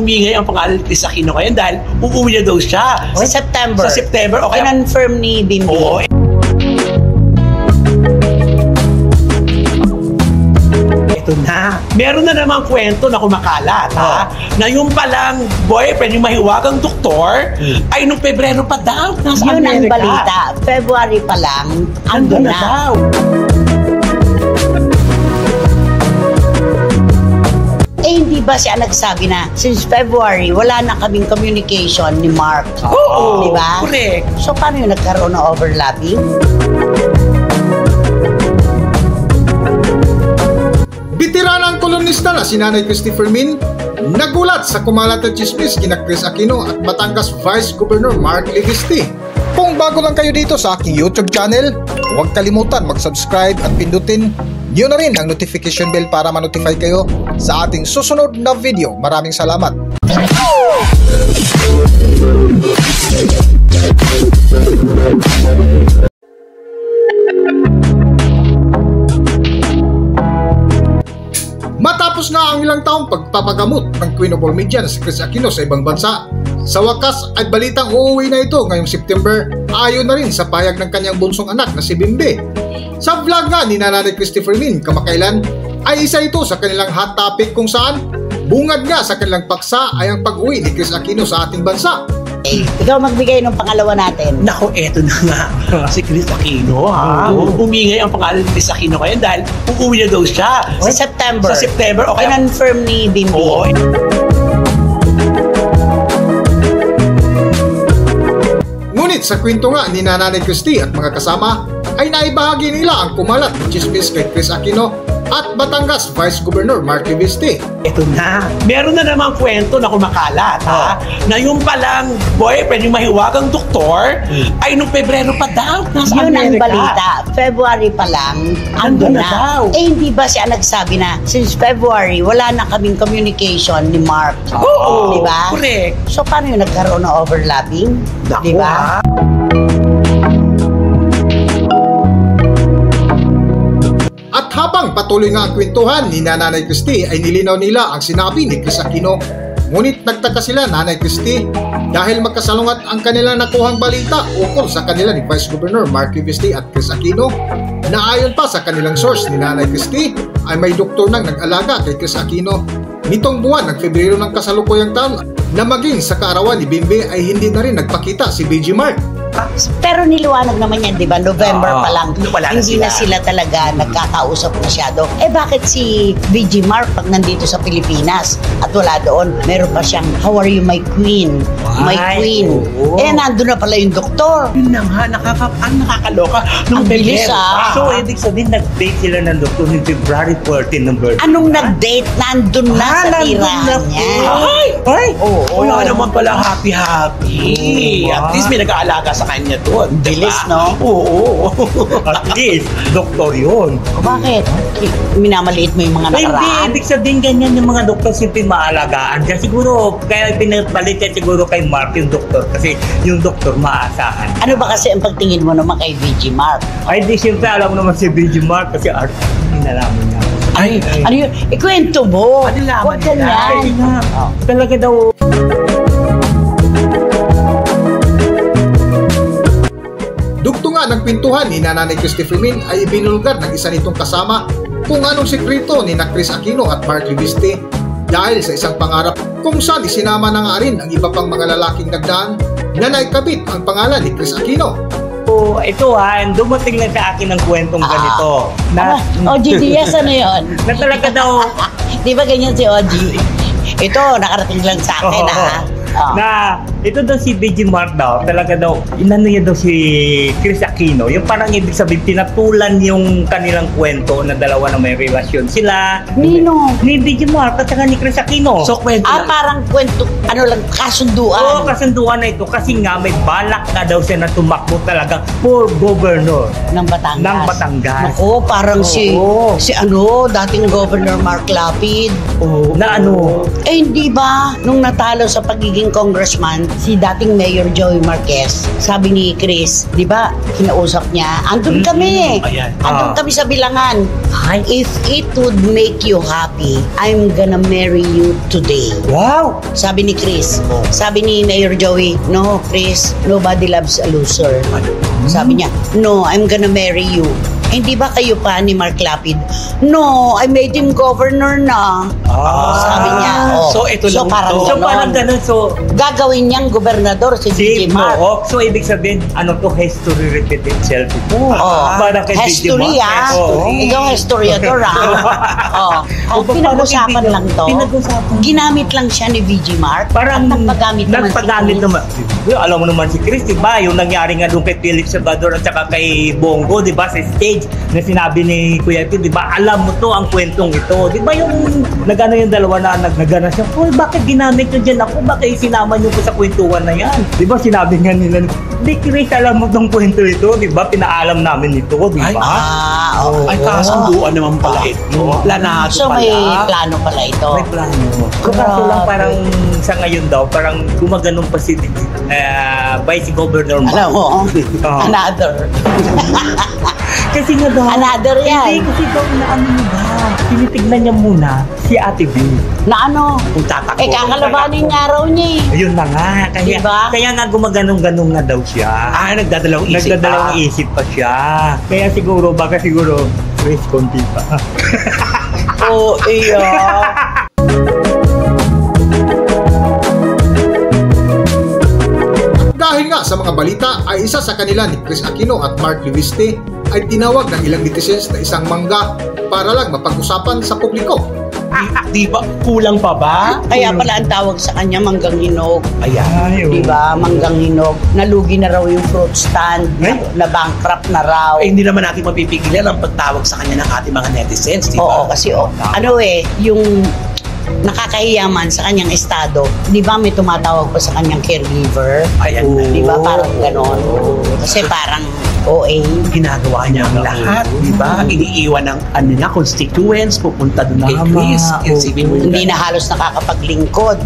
umingay ang pangalan ni Chris Aquino ngayon dahil uuwi na daw siya. Sa September. Sa September. Okay. Kinonfirm ni Bimbi. Oo. Ito na. Meron na namang kwento na kumakalat, ha? Na yung palang boyfriend, yung mahiwagang doktor, ay nung Pebrero pa daw, nasa Yun ang Amerika. balita. February pa lang, andun na. daw. Hindi ba siya nagsabi na since February, wala na kaming communication ni Mark? Oo. Di ba? Correct. So, paano yung nagkaroon ng overlapping? Bitiranang kolonista na si Nanay Christy Fermin nagulat sa kumalat na chismis kina Chris Aquino at Batangas Vice Governor Mark Levisty. Kung bago lang kayo dito sa aking YouTube channel, huwag kalimutan mag-subscribe at pindutin niyo na rin ang notification bell para ma-notify kayo sa ating susunod na video. Maraming salamat! Matapos na ang ilang taong pagpapagamot ng Queen of All Media na si Chris Aquino sa ibang bansa, sa wakas ay balitang uuwi na ito ngayong September ayon na rin sa payag ng kanyang bunsong anak na si Bimbi. Sa vlog nga ni Nanay Christy Fermin kamakailan ay isa ito sa kanilang hot topic kung saan bungad nga sa kanilang paksa ay ang pag-uwi ni Chris Aquino sa ating bansa. Ikaw magbigay ng pangalawa natin. Naku, eto na nga. Si Chris Aquino, ha? Umingay ang pangalan ni Chris Aquino ngayon dahil uuwi na daw siya. Sa September. Sa September. Okay. Kinonfirm ni Bimbi. Oo. Ngunit sa kwento nga ni Nanay Christy at mga kasama ay naibahagi nila ang kumalat ng chismis kay Chris Aquino at Batangas Vice Governor Mark Levisty. Ito na. Meron na namang kwento na kumakalat, ha? Na yung palang boyfriend, yung mahiwagang doktor, ay nung Pebrero pa daw, nasa Yun ang Amerika. balita. February pa lang, andun na. daw. Hindi ba siya nagsabi na since February, wala na kaming communication ni Mark? Oo. Di ba? Correct. So, paano yung nagkaroon ng overlapping? Naku, Di ba? ha? At habang patuloy nga ang kwentuhan ni Nanay Christy ay nilinaw nila ang sinabi ni Chris Aquino. Ngunit nagtaka sila Nanay Christy dahil magkasalungat ang kanilang nakuhang balita ukol sa kanila ni Vice Governor Mark Levisty at Chris Aquino na ayon pa sa kanilang source ni Nanay Christy ay may doktor nang nag-alaga kay Chris Aquino nitong buwan ng Pebrero ng kasalukuyang taon na maging sa kaarawan ni Bimbi ay hindi na rin nagpakita si BG Mark. Pero niliwanag naman yan, di ba? November pa lang. Wala na Hindi sila. na sila talaga nagkakausap masyado. Bakit si BG Mark pag nandito sa Pilipinas at wala doon, meron pa siyang, how are you my queen? My queen. oo. Nandun na pala yung doktor. Yun na nga, nakakaloka. Nung Ang bilis, Pebrero ah. pa. So, ibig sabihin, nag-date sila ng doktor ng February 14 ng birthday. Anong nag-date? Nandun na sa nandun tirahan na niya. Ay! Ay! Oo. Wala naman pala happy-happy. At least may nag-aalaga sa kanya doon. Bilis, no? Oo. At least, doktor yun. Bakit? Minamaliit mo yung mga Hindi, nakaraan? ibig sabihin ganyan yung mga doktor simple maalagaan. Kaya siguro, kaya pinapalit yan siguro kay Mark yung doktor. Kasi yung doktor maaasahan. Ano ba kasi ang pagtingin mo naman kay BG Mark? Ay, di siyempre alam mo naman si BG Mark kasi art nalaman niya. Ay, Ano yun? Ikwento mo. Ano laman Huwag nila? ganyan. Ay, nga. Talaga daw. Dugto nga ng pintuhan ni Nanay Christy Fermin ay ibinulgar ng isa nitong kasama kung anong sekreto ni na Chris Aquino at Mark Levisty dahil sa isang pangarap kung saan isinama na nga rin ang iba pang mga lalaking nagdaan na naikabit ang pangalan ni Chris Aquino. So, ito dumating lang sa akin ng kwentong ganito. Na, OG Diaz, ano yun? na talaga daw, Di ba ganyan si OG? Ito, nakarating lang sa akin, Oo. ha? Oh. na ito daw si BG Mark daw, talaga daw, inano niya daw si Chris Aquino, yung parang ibig sabihin, pinatulan yung kanilang kwento na dalawa na may relasyon sila. Nino? Ni BG Mark at saka ni Chris Aquino. so kwento lang. Parang kwento, ano lang, kasunduan. Oo, kasunduan na ito kasi nga may balak na daw siya na tumakbo talaga for governor ng Batangas. ng Batangas. Naku, parang si dating Governor Mark Lapid. Na ano, Hindi ba, nung natalo sa pagiging congressman, si dating Mayor Joey Marquez, sabi ni Chris, di ba, kinausap niya, andun kami. Ayan. Andun kami sa bilangan. If it would make you happy, I'm gonna marry you today. Wow! Sabi ni Chris. Sabi ni Mayor Joey, no, Chris, nobody loves a loser. Sabi niya, no, I'm gonna marry you. Hindi ba kayo pa ni Mark Lapid? No, I made him governor na. Sabi niya. So, ito lang parang to. So parang ganun, so gagawin niyang gobernador si si BJ Mark. Mohawk. So ibig sabihin, ano to, history repeat itself. Oh, Parang kay BJ history Mark. Oo. Ikaw historiador Ang pinag-usapan lang to. Pinag-usapan. Ginamit lang siya ni VG Mark. Parang at nagpagamit naman. Alam mo naman si Chris, diba? Yung nangyari nga doon kay Philip Salvador at saka kay Bongo, diba? Sa stage na sinabi ni Kuya Ito, diba? Alam mo to ang kwentong ito. Diba yung nagana yung dalawa na nagana siya, Uy, bakit ginamit nyo dyan ako? Bakit sinama nyo ko sa kwentuhan na yan? Diba sinabi nga nila, di Chris, alam mo tong kwento ito, diba? Pinaalam namin ito, diba? Ay, kasunduan naman pala ito. Planado So pala. may plano pala ito. May plano. Kaso lang parang sa ngayon daw, parang gumaganong pa si Vice Governor Mark. Alam mo, another. Kasi nga daw. Another yan. Hindi, kasi daw na ano ba? Tinitignan niya muna si Ate B. Na ano? Kung tatakbo. Kakalabanin nga raw niya eh. Ayun na nga. Kaya, Diba? kaya nga gumaganong-ganong na daw siya. Nagdadalawang isip Nagdadalawang isip pa siya. Kaya siguro, baka siguro, Chris, konti pa. Oo, iya. Dahil nga sa mga balita ay isa sa kanila ni Chris Aquino at Mark Leviste ay tinawag ng ilang netizens na isang mangga para lang mapag-usapan sa publiko. Di ba? Kulang pa ba? Kaya pala ang tawag sa kanya manggang hinog. Ayan. Di ba? Manggang hinog. Nalugi na raw yung fruit stand. Ay. Na bankrupt na raw. Hindi naman natin mapipigilan ang pagtawag sa kanya ng ating mga netizens, di ba? Oo, kasi yung nakakahiyaman sa kanyang estado, di ba may tumatawag pa sa kanyang caregiver? Ayan. Di ba parang ganon? Kasi parang OA. Ginagawa niya ang lahat, di ba? Iniiwan ng niya, constituents, pupunta doon kay Tama. Chris. Isipin mo Hindi na halos nakakapaglingkod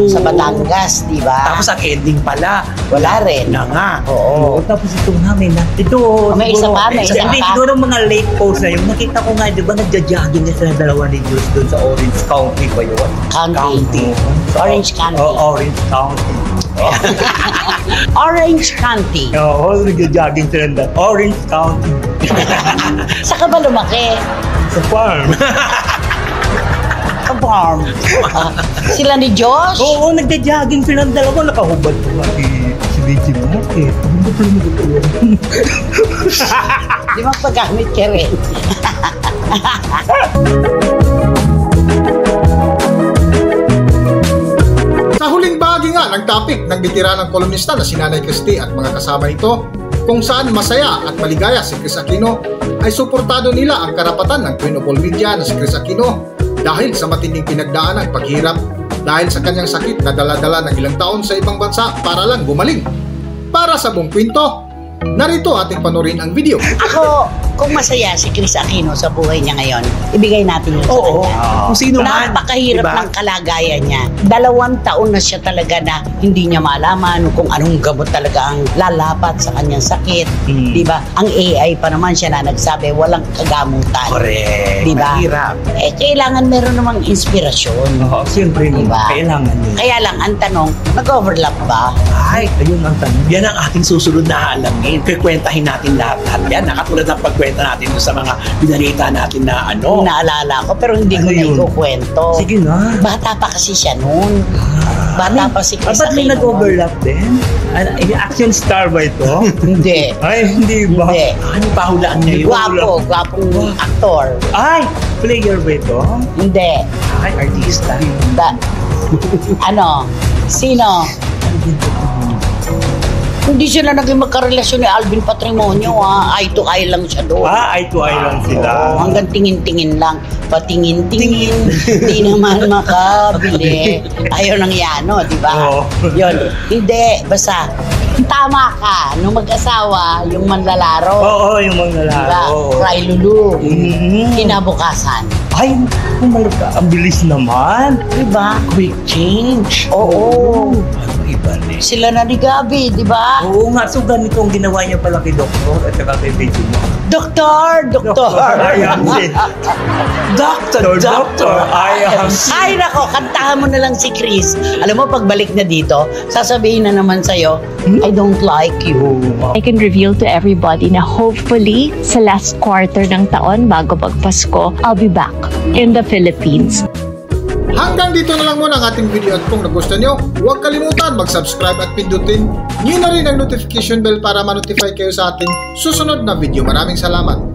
sa Batangas, di ba? Tapos ang ending pala, Wala rin. na nga. Oo. Tapos ito namin na. Ito, May isa pa, may isa Hindi, pa. siguro mga late post na yun. Nakita ko nga, di ba, nagja-jogging na sila dalawa ni Diyos doon sa Orange County ba yun? County. Orange County. Orange County. Orange County. Oo, nagja-jogging sila na. Orange County. Saka ba lumaki? Sa farm. Sa farm. Sila ni Josh? Oo, nagja-jogging sila ng dalawa. Nakahubad ko nga si BJ Mark eh. Hindi ko lang nagtutuwa. Di ba paggamit ka rin? Sa huling bahagi nga ng topic ng bitiranang kolumnista na si Nanay Christie at mga kasama nito, kung saan masaya at maligaya si Chris Aquino, ay suportado nila ang karapatan ng Queen of All Media na si Chris Aquino dahil sa matinding pinagdaan ng paghirap dahil sa kanyang sakit na dala-dala ng ilang taon sa ibang bansa para lang gumaling. Para sa buong kwento, narito ating panorin ang video. Ako, kung masaya si Chris Aquino sa buhay niya ngayon, ibigay natin yun sa Oo. kanya. Kung sino man. Napakahirap diba? ng kalagayan niya. 2 taon na siya talaga na hindi niya malaman kung anong gamot talaga ang lalapat sa kanyang sakit. Mm. Di ba? Ang AI pa naman siya na nagsabi, walang kagamutan. Correct. Di ba? Mahirap. Kailangan meron namang inspirasyon. Oo, siyempre naman. Diba? Kailangan yun. Kaya lang, ang tanong, nag-overlap ba? Ay, Ayun ang tanong. yan ang ating susunod na alamin. Kikwentahin natin lahat yan. Nakatulad ng pagkwenta natin sa mga binalita natin na ano. Naalala ko, pero hindi ko Ano na yun? ikukwento. Sige na. Bata pa kasi siya noon. Bata pa si Chris Ba't may Aquino nag-overlap din? Action star ba ito? noon. Hindi. Ay, hindi ba? Hindi. Ano pahulaan niya yun? Gwapong aktor. Ay, player ba ito? Hindi. Ay, artista. Ano? Sino? Hindi sila naging magkarelasyon ni Alvin Patrimonio, ha? Eye to eye lang siya doon. Eye to eye lang sila. Oo, hanggang tingin-tingin lang. Patingin-tingin, di naman makabili. Ayaw ng yano, di ba? Oo. Yun. Hindi, basta, tama ka. Nung mag-asawa, yung manlalaro. Oo, yung mga Diba? laro. Cry Lulu. Mhm. Kinabukasan. Ay, ang bilis naman. Diba? Quick change. Oo. Iba rin. Sila na ni Gabi, di ba? Oo nga, so ganito ang ginawa niya pala kay Doktor at saka kay Beijing. Doktor! Ayan si Doctor, I am Ay nako, kantahan mo na lang si Chris. Alam mo, pagbalik na dito, sasabihin na naman sa'yo, I don't like you. I can reveal to everybody na hopefully sa last quarter ng taon bago magpasko, I'll be back in the Philippines. Hanggang dito na lang muna ang ating video at kung nagustuhan nyo, huwag kalimutan mag-subscribe at pindutin nyo na rin ang notification bell para ma-notify kayo sa ating susunod na video. Maraming salamat!